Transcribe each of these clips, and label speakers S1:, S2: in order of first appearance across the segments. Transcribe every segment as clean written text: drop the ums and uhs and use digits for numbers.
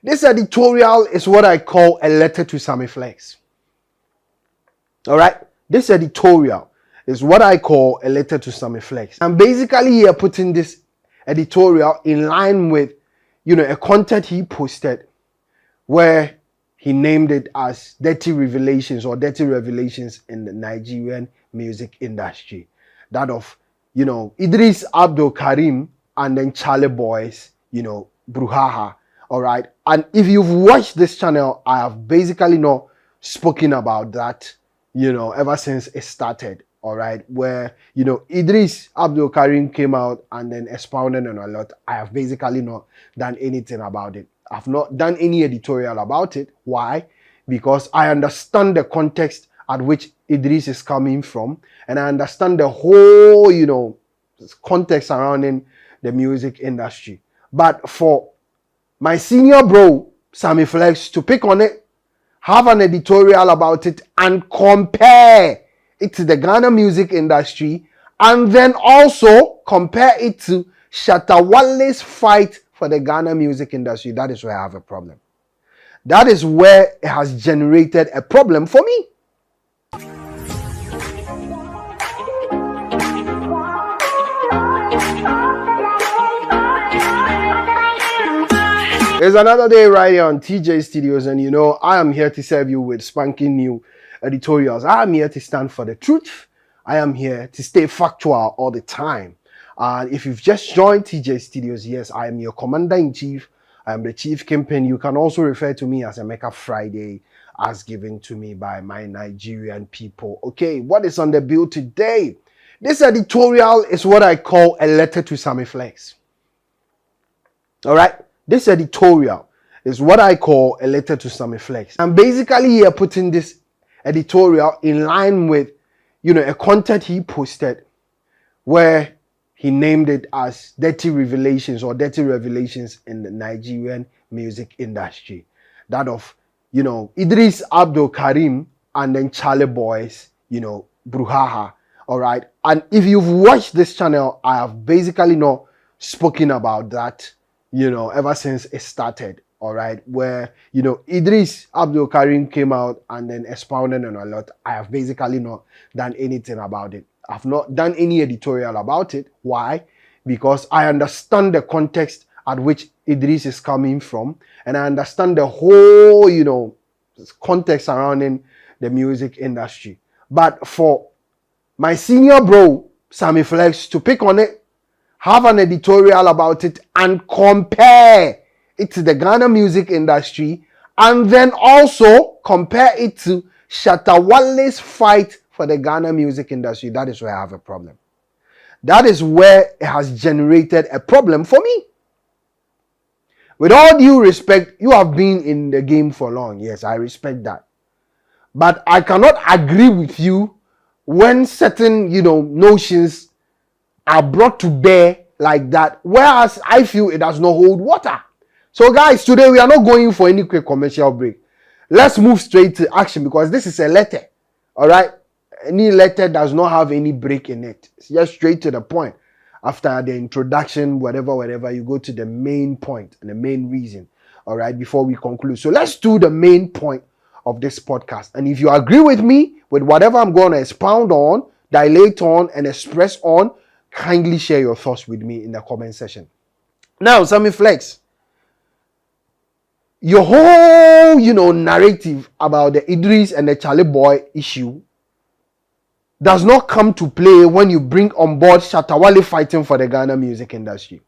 S1: This editorial is what I call a letter to Sammy Flex. All right? This editorial is what I call a letter to Sammy Flex. I'm basically here putting this editorial in line with, a content he posted where he named it as Dirty Revelations or Dirty Revelations in the Nigerian music industry. That of, Eedris AbdulKareem and then Charlie Boys, Bruhaha. All right. And if you've watched this channel, I have basically not spoken about that, ever since it started. All right. Where, Eedris AbdulKareem came out and then expounded on a lot. I have basically not done anything about it. I've not done any editorial about it. Why? Because I understand the context at which Eedris is coming from. And I understand the whole, context surrounding the music industry. But for my senior bro, Sammy Flex, to pick on it, have an editorial about it, and compare it to the Ghana music industry, and then also compare it to Shatta fight for the Ghana music industry, that is where I have a problem. That is where it has generated a problem for me. It's another day right here on TJ Studios, and I am here to serve you with spanking new editorials. I am here to stand for the truth. I am here to stay factual all the time. And if you've just joined TJ Studios, yes, I am your commander-in-chief. I am the chief kingpin. You can also refer to me as Emeka Friday, as given to me by my Nigerian people. Okay, what is on the bill today? This editorial is what I call a letter to Sammy Flex. All right? This editorial is what I call a letter to Sammy Flex. I'm basically here putting this editorial in line with, a content he posted where he named it as Dirty Revelations or Dirty Revelations in the Nigerian music industry. That of, Eedris AbdulKareem and then Charlie Boys, Bruhaha. All right. And if you've watched this channel, I have basically not spoken about that, ever since it started. All right. Where, Eedris AbdulKareem came out and then expounded on a lot. I have basically not done anything about it. I've not done any editorial about it. Why? Because I understand the context at which Eedris is coming from, and I understand the whole, context surrounding the music industry. But for my senior bro, Sammy Flex, to pick on it, have an editorial about it, and compare it to the Ghana music industry, and then also compare it to Shatta fight for the Ghana music industry, that is where I have a problem. That is where it has generated a problem for me. With all due respect, you have been in the game for long. Yes, I respect that. But I cannot agree with you when certain, notions are brought to bear like that, whereas I feel it does not hold water. So guys, today we are not going for any quick commercial break. Let's move straight to action because this is a letter. All right? Any letter does not have any break in it. It's just straight to the point. After the introduction, whatever, you go to the main point and the main reason. All right, before we conclude. So let's do the main point of this podcast. And if you agree with me with whatever I'm going to expound on, dilate on, and express on, kindly share your thoughts with me in the comment section. Now, Sammy Flex, your whole, narrative about the Eedris and the Charlie Boy issue does not come to play when you bring on board Shatta fighting for the Ghana music industry.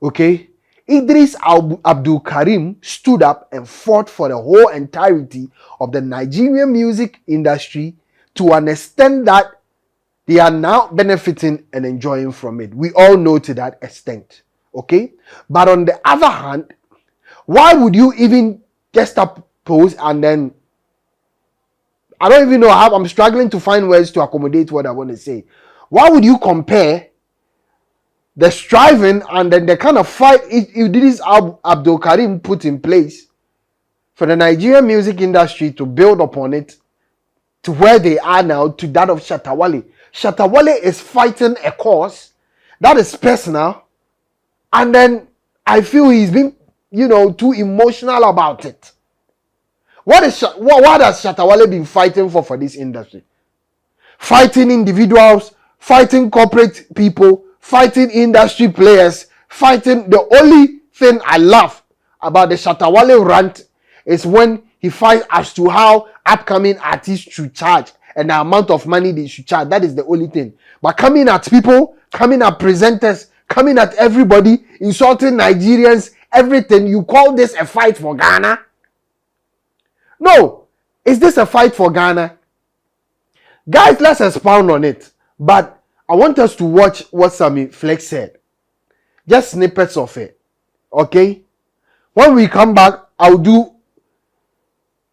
S1: Okay? Eedris AbdulKareem stood up and fought for the whole entirety of the Nigerian music industry to an extent that they are now benefiting and enjoying from it. We all know to that extent. Okay? But on the other hand, why would you even just oppose and then I don't even know how I'm struggling to find words to accommodate what I want to say. Why would you compare the striving and then the kind of fight Eedris AbdulKareem put in place for the Nigerian music industry to build upon it to where they are now to that of Shatta? Shatta is fighting a cause that is personal, and then I feel he's been too emotional about it. What has Shatta Wale been fighting for this industry? Fighting individuals, fighting corporate people, fighting industry players, fighting. The only thing I love about the Shatta Wale rant is when he fights as to how upcoming artists should charge and the amount of money they should charge. That is the only thing. But coming at people, coming at presenters, coming at everybody, insulting Nigerians, everything, you call this a fight for Ghana? No. Is this a fight for Ghana? Guys, let's expound on it. But I want us to watch what Sammy Flex said. Just snippets of it. Okay? When we come back, I'll do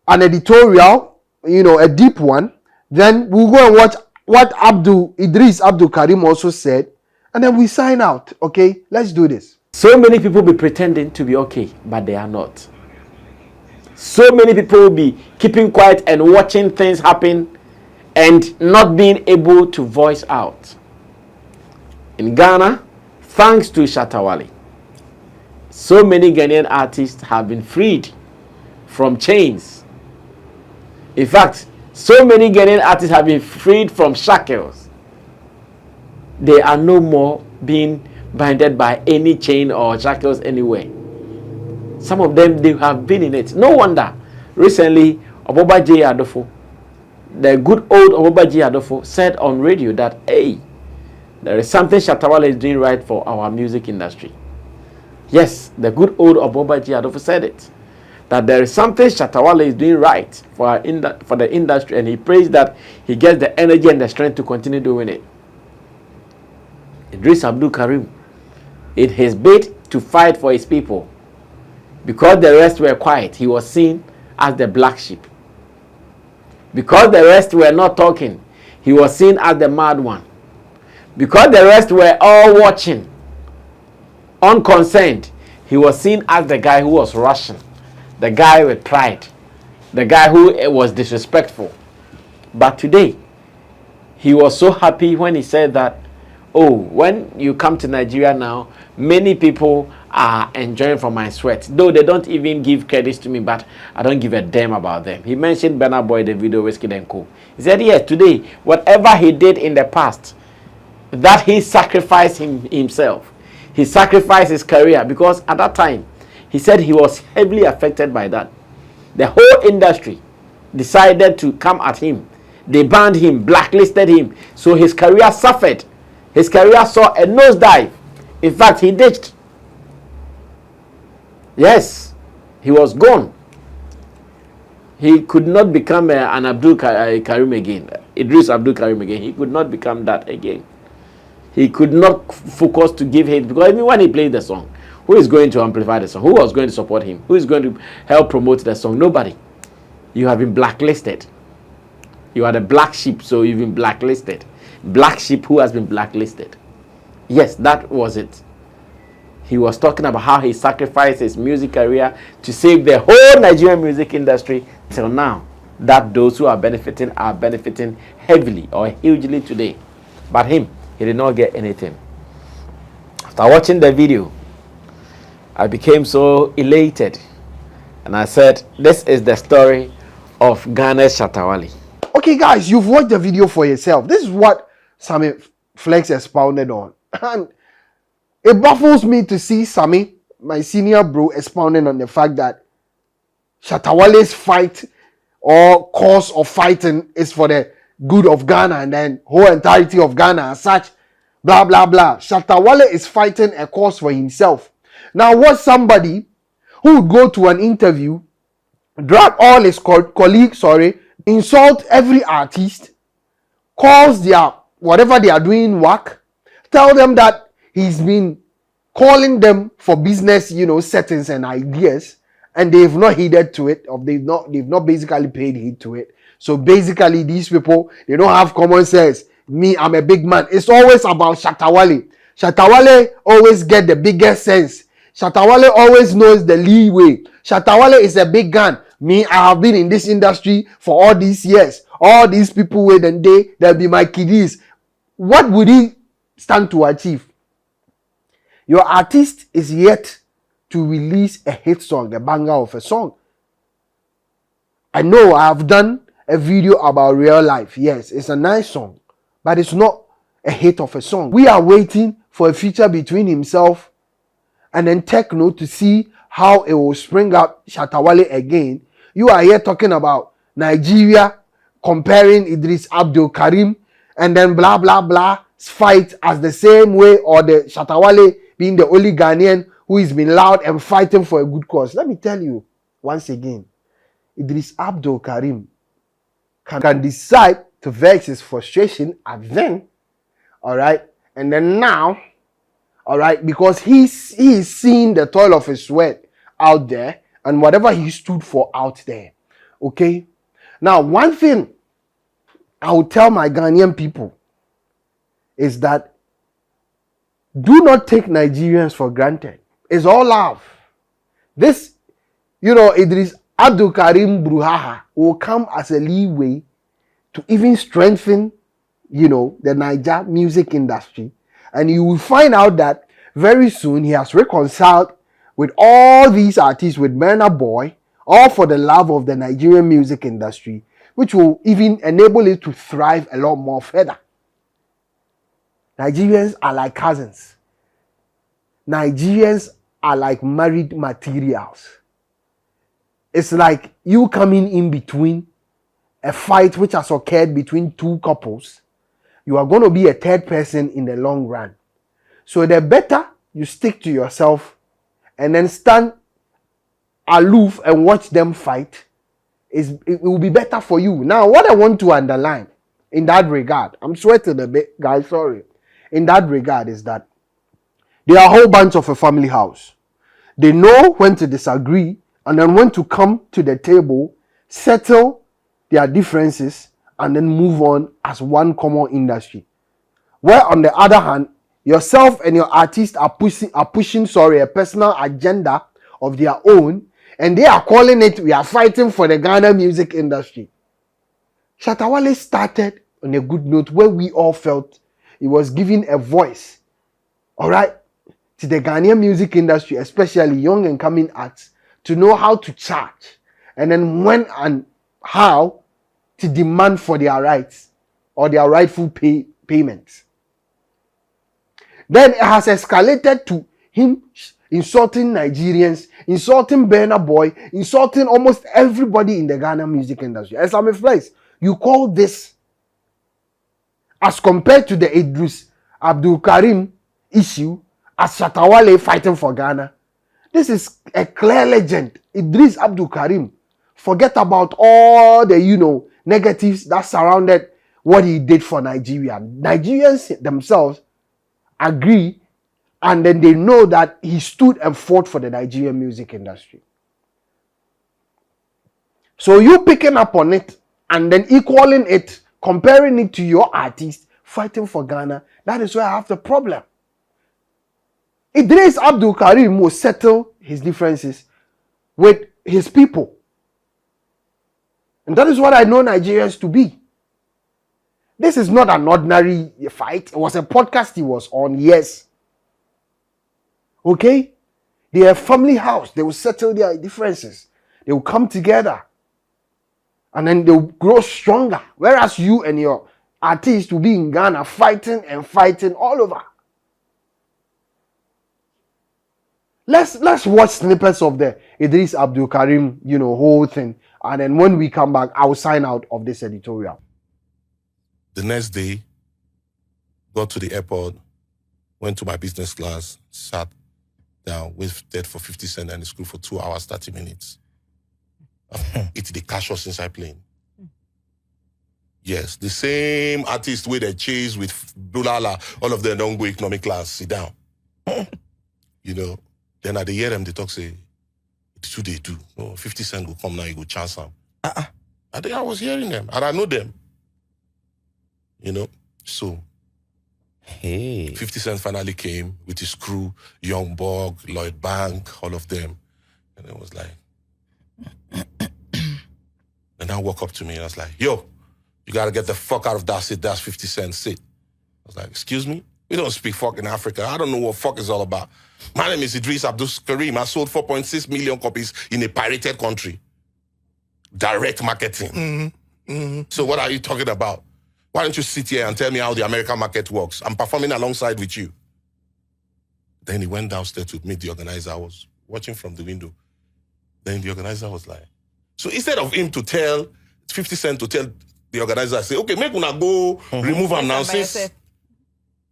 S1: an editorial, a deep one. Then we'll go and watch what Eedris AbdulKareem also said. And then we sign out. Okay? Let's do this.
S2: So many people be pretending to be okay, but they are not. So many people will be keeping quiet and watching things happen and not being able to voice out. In Ghana, thanks to Shatta Wale, so many Ghanaian artists have been freed from chains. In fact, so many Ghanaian artists have been freed from shackles. They are no more being binded by any chain or shackles anywhere. Some of them, they have been in it. No wonder. Recently, Oboba J. Adofo, the good old Oboba J. Adofo, said on radio that, hey, there is something Shatta Wale is doing right for our music industry. Yes, the good old Oboba J. Adofo said it. That there is something Shatta Wale is doing right for the industry, and he prays that he gets the energy and the strength to continue doing it. Eedris AbdulKareem, in his bid to fight for his people, because the rest were quiet, he was seen as the black sheep. Because the rest were not talking, he was seen as the mad one. Because the rest were all watching, unconcerned, he was seen as the guy who was rushing, the guy with pride, the guy who was disrespectful. But today, he was so happy when he said that, oh, when you come to Nigeria now, many people are enjoying from my sweat. Though they don't even give credits to me, but I don't give a damn about them. He mentioned Burna Boy, the video, Whiskey and Co. He said, yes, today, whatever he did in the past, that he sacrificed himself. He sacrificed his career, because at that time, he said he was heavily affected by that. The whole industry decided to come at him. They banned him, blacklisted him. So his career suffered. His career saw a nosedive. In fact, he ditched. Yes, he was gone. He could not become an AbdulKareem again. Eedris AbdulKareem again. He could not become that again. He could not focus to give hate, because even when he played the song, who is going to amplify the song? Who was going to support him? Who is going to help promote the song? Nobody. You have been blacklisted. You are the black sheep, so you've been blacklisted. Black sheep who has been blacklisted. Yes, that was it. He was talking about how he sacrificed his music career to save the whole Nigerian music industry till now. That those who are benefiting heavily or hugely today. But him, he did not get anything. After watching the video, I became so elated. And I said, this is the story of Ghana's Shatta Wale.
S1: Okay, guys, you've watched the video for yourself. This is what Sammy Flex expounded on. And it baffles me to see Sammy, my senior bro, expounding on the fact that Shatta Wale's fight or cause of fighting is for the good of Ghana and then whole entirety of Ghana as such, blah, blah, blah. Shatta Wale is fighting a cause for himself. Now, what somebody who would go to an interview, drag all his colleagues, insult every artist, calls their whatever they are doing work, tell them that he's been calling them for business, settings and ideas, and they've not heeded to it, or they've not basically paid heed to it. So basically, these people, they don't have common sense. Me, I'm a big man. It's always about Shatta Wale. Shatta Wale always get the biggest sense. Shatta Wale always knows the leeway. Shatta Wale is a big gun. Me, I have been in this industry for all these years. All these people wait and they'll be my kiddies. What would he stand to achieve? Your artist is yet to release a hit song, a banger of a song. I know I have done a video about Real Life. Yes, it's a nice song, but it's not a hit of a song. We are waiting for a feature between himself and then Techno to see how it will spring up Shatta again. You are here talking about Nigeria comparing Eedris AbdulKareem and then blah blah blah fight as the same way, or the Shatta being the only Ghanaian who has been loud and fighting for a good cause. Let me tell you once again, Eedris AbdulKareem can decide to vex his frustration at then, all right, and then now, all right, because he's seeing the toil of his sweat out there and whatever he stood for out there. Okay, now one thing I will tell my Ghanaian people is that do not take Nigerians for granted. It's all love. This, Eedris AbdulKareem Bruhaha will come as a leeway to even strengthen, the Niger music industry. And you will find out that very soon he has reconciled with all these artists, with Burna Boy, all for the love of the Nigerian music industry, which will even enable it to thrive a lot more further. Nigerians are like cousins. Nigerians are like married materials. It's like you coming in between a fight which has occurred between two couples. You are going to be a third person in the long run. So the better you stick to yourself and then stand aloof and watch them fight, it will be better for you. Now, what I want to underline in that regard, I'm sweating a bit, guys, sorry. In that regard is that they are a whole bunch of a family house. They know when to disagree and then when to come to the table, settle their differences, and then move on as one common industry. Where on the other hand, yourself and your artist are pushing a personal agenda of their own, and they are calling it, we are fighting for the Ghana music industry. Shatta started on a good note where we all felt he was giving a voice, all right, to the Ghanaian music industry, especially young and coming acts, to know how to charge and then when and how to demand for their rights or their rightful payments. Then it has escalated to him insulting Nigerians, insulting Burna Boy, insulting almost everybody in the Ghana music industry. And Sammy Flex, you call this, as compared to the Eedris AbdulKareem issue, as Shatta fighting for Ghana. This is a clear legend. Eedris AbdulKareem. Forget about all the, negatives that surrounded what he did for Nigeria. Nigerians themselves agree, and then they know that he stood and fought for the Nigerian music industry. So you picking up on it and then equaling it, comparing it to your artist fighting for Ghana, that is where I have the problem. Eedris AbdulKareem will settle his differences with his people. And that is what I know Nigerians to be. This is not an ordinary fight. It was a podcast he was on, yes. Okay? They are a family house. They will settle their differences. They will come together. And then they will grow stronger. Whereas you and your artist will be in Ghana fighting and fighting all over. Let's watch snippets of the Eedris AbdulKareem, whole thing. And then when we come back, I will sign out of this editorial.
S3: The next day, got to the airport, went to my business class, sat down, waited for 50 cents and the school for 2 hours, 30 minutes. It's the casuals inside plane. Yes, the same artist with the chase with Bulala, all of them don't go economic class, sit down. Then at the hear them, they talk, say, it's who they do. 50 cents will come now, you go chance them. I think I was hearing them, and I know them. So
S4: Hey.
S3: 50 Cent finally came with his crew, Young Bog, Lloyd Bank, all of them. And it was like, and I walk up to me and I was like, yo, you gotta get the fuck out of that seat, that's 50 Cent seat. I was like, excuse me? We don't speak fuck in Africa. I don't know what fuck is all about. My name is Eedris AbdulKareem. I sold 4.6 million copies in a pirated country. Direct marketing. So what are you talking about? Why don't you sit here and tell me how the American market works? I'm performing alongside with you. Then he went downstairs to meet the organizer. I was watching from the window. Then the organizer was like, so instead of him to tell 50 Cent to tell the organizer, say, okay, make una go remove him now.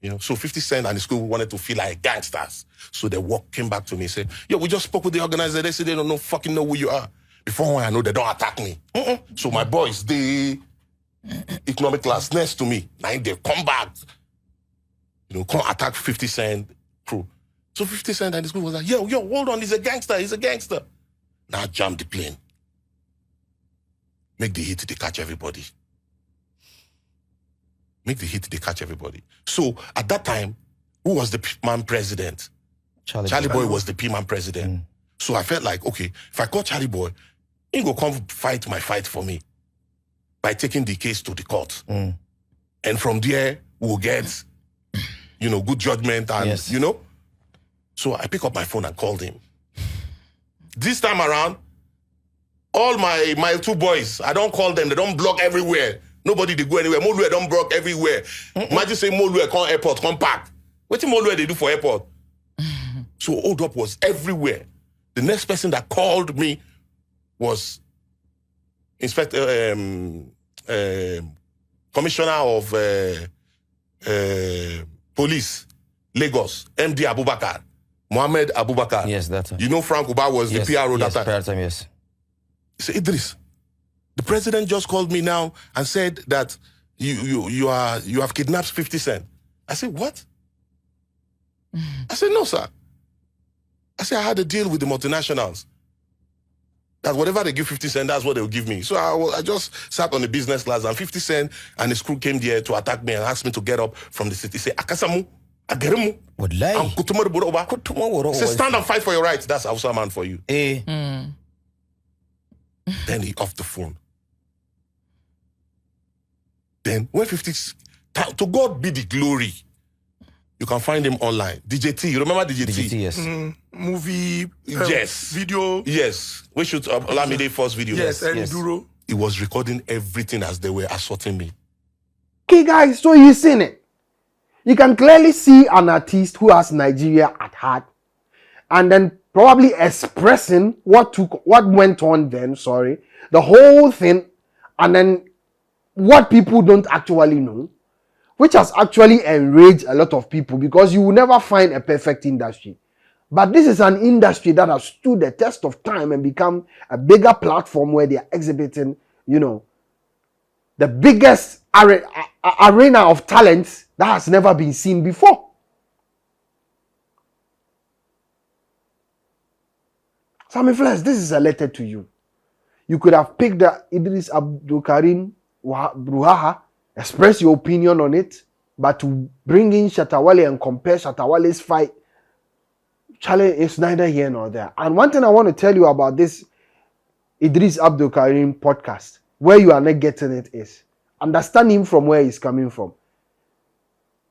S3: You know, so 50 Cent and the school wanted to feel like gangsters. So they came back to me and said, yo, we just spoke with the organizer. They said they don't fucking know who you are. Before I know, they don't attack me. So my boys, they economic class next to me. Now they come back, you know, come attack 50 Cent crew. So 50 Cent and the school was like, yo, hold on, he's a gangster. Now jump the plane. Make the hit, they catch everybody. So at that time, who was the P-Man president? Charlie Boy was the P-Man president. So I felt like, okay, if I call Charlie Boy, he go come fight my fight for me by taking the case to the court. And from there, we'll get, you know, good judgment and, you know. So I pick up my phone and called him. This time around, all my two boys, I don't call them, they don't block everywhere. Nobody they go anywhere. Molue don't block everywhere. Imagine say Molue come airport, come park. What do Molue they do for airport? So hold up was everywhere. The next person that called me was Commissioner of Police, Lagos, MD Abubakar, Mohammed Abubakar.
S4: Yes, that's
S3: You know Frank Uba was the PRO that time.
S4: Yes.
S3: He said, Eedris, the president just called me now and said that you have kidnapped 50 Cent. I said, what? I said, no, sir. I said, I had a deal with the multinationals. That whatever they give 50 Cent, that's what they'll give me. So I just sat on the business class and 50 Cent and his crew came there to attack me and asked me to get up from the city. Say, Akasamu, Ageremu. Say, stand and fight for your rights. That's Hausa man for you. Then he off the phone. Then when 50, to God be the glory. You can find him online. DJ T, you remember DJ T?
S4: DJT, yes.
S5: Movie,
S3: yes.
S5: video.
S3: Yes. We should Olamide first video.
S5: Yes, and Duro.
S3: He was recording everything as they were assaulting me.
S1: Okay, guys, so you've seen it. You can clearly see an artist who has Nigeria at heart and then probably expressing what went on then, the whole thing, and then what people don't actually know, which has actually enraged a lot of people because you will never find a perfect industry. But this is an industry that has stood the test of time and become a bigger platform where they are exhibiting, you know, the biggest arena of talents that has never been seen before. Sammy Flex, this is a letter to you. You could have picked the Eedris AbdulKareem Bruhaha, express your opinion on it, but to bring in Shatta Wale and compare Shatta Wale's fight, Charlie, is neither here nor there. And one thing I want to tell you about this Eedris AbdulKareem podcast, where you are not getting it, is understand him from where he's coming from.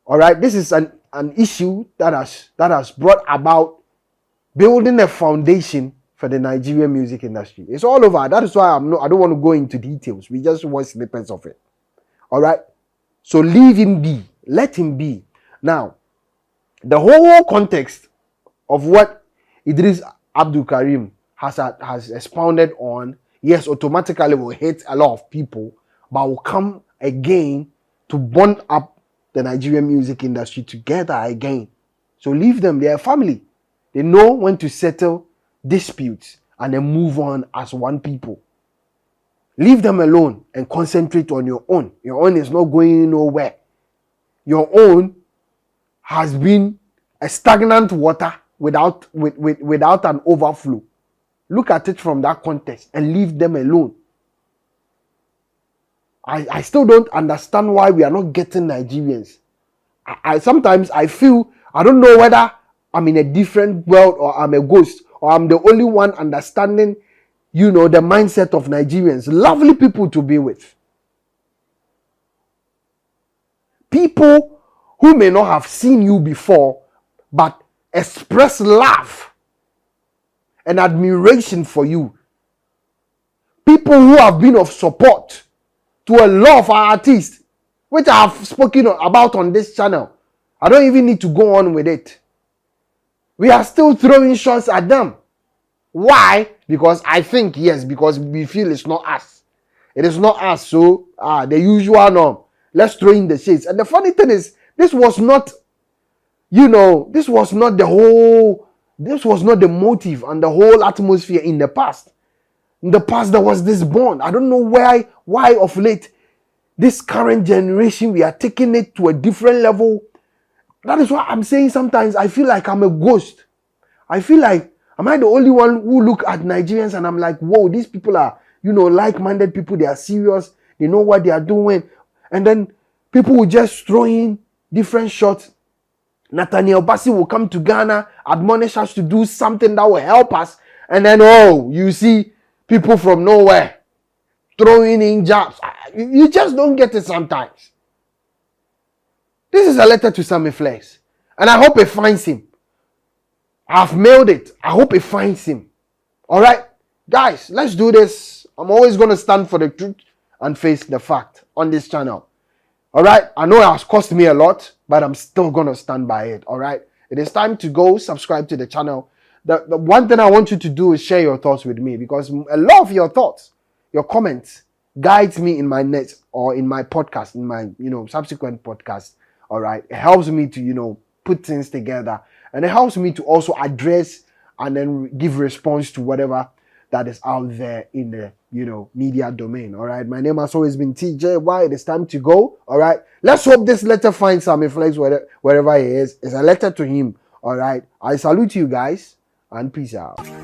S1: All right, this is an issue that has brought about building a foundation for the Nigerian music industry. It's all over. That is why I don't want to go into details. We just want snippets of it. All right, so leave him be. Let him be. Now, the whole context of what Eedris AbdulKareem has expounded on, yes, automatically will hit a lot of people, but will come again to bond up the Nigerian music industry together again. So leave them. They are family. They know when to settle disputes and then move on as one people. Leave them alone and concentrate on your own. Your own is not going nowhere. Your own has been a stagnant water without an overflow. Look at it from that context and leave them alone. I still don't understand why we are not getting Nigerians. I sometimes I feel, I don't know whether I'm in a different world or I'm a ghost or I'm the only one understanding, you know, the mindset of Nigerians. Lovely people to be with. People who may not have seen you before, but express love and admiration for you. People who have been of support to a lot of our artists, which I have spoken about on this channel. I don't even need to go on with it. We are still throwing shots at them. Why? Because I think, yes, because we feel it's not us. It is not us. So, the usual norm. Let's throw in the shades. And the funny thing is, this was not the motive and the whole atmosphere in the past. In the past, there was this bond. I don't know why of late, this current generation, we are taking it to a different level. That is why I'm saying sometimes I feel like I'm a ghost. I feel like, am I the only one who look at Nigerians and I'm like, whoa, these people are, like-minded people. They are serious. They know what they are doing. And then people will just throw in different shots. Nathaniel Bassi will come to Ghana, admonish us to do something that will help us. And then, you see people from nowhere throwing in jabs. You just don't get it sometimes. This is a letter to Sammy Flex. And I hope it finds him. I've mailed it. I hope it finds him. Alright? Guys, let's do this. I'm always going to stand for the truth and face the fact on this channel. Alright? I know it has cost me a lot, but I'm still going to stand by it. Alright? It is time to go subscribe to the channel. The one thing I want you to do is share your thoughts with me, because a lot of your thoughts, your comments, guides me in my next or in my podcast, in my subsequent podcast. All right, it helps me to put things together, and it helps me to also address and then give response to whatever that is out there in the media domain. All right, my name has always been TJY. It is time to go. All right, let's hope this letter finds Sammy Flex wherever he is. It's a letter to him. All right, I salute you guys and peace out.